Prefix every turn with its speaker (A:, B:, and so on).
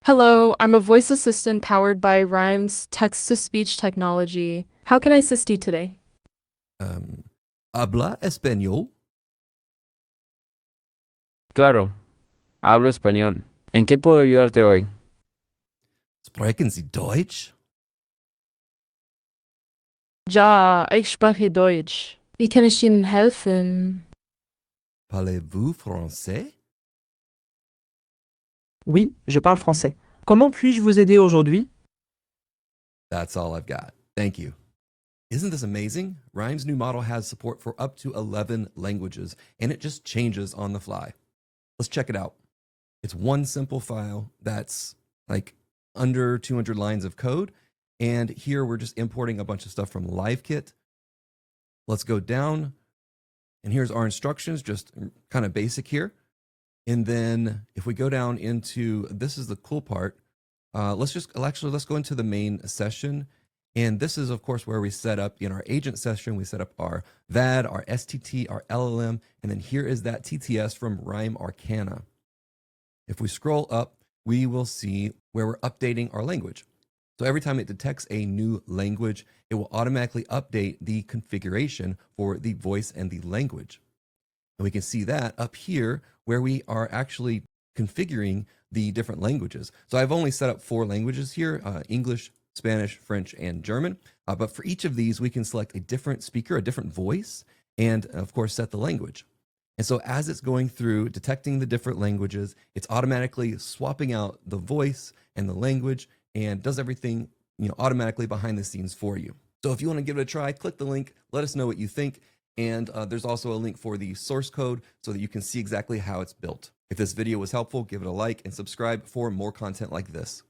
A: Hello, I'm a voice assistant powered by Rime's text-to-speech technology. How can I assist you today?
B: Um, ¿Habla español?
C: Claro, hablo español. ¿En qué puedo ayudarte hoy?
B: Sprechen Sie Deutsch?
A: Ja, ich spreche Deutsch. Wie kann ich Ihnen helfen?
B: Parlez-vous français?
D: Oui, je parle français. Comment puis-je vous aider aujourd'hui?
B: That's all I've got. Thank you. Isn't this amazing? Rime's new model has support for up to 11 languages, and it just changes on the fly. Let's check it out. It's one simple file that's like under 200 lines of code. And here we're just importing a bunch of stuff from LiveKit. Let's go down. And here's our instructions, just kind of basic here. And then if we go down into, this is the cool part. Let's go into the main session. And this is, of course, where we set up in our agent session, we set up our VAD, our STT, our LLM, and then here is that TTS from Rime Arcana. If we scroll up, we will see where we're updating our language. So every time it detects a new language, it will automatically update the configuration for the voice and the language. And we can see that up here where we are actually configuring the different languages. So I've only set up 4 languages here, English, Spanish, French, and German. But for each of these, we can select a different speaker, a different voice, and of course, set the language. And so as it's going through detecting the different languages, it's automatically swapping out the voice and the language and does everything, automatically behind the scenes for you. So if you want to give it a try, click the link, let us know what you think. And there's also a link for the source code so that you can see exactly how it's built. If this video was helpful, give it a like and subscribe for more content like this.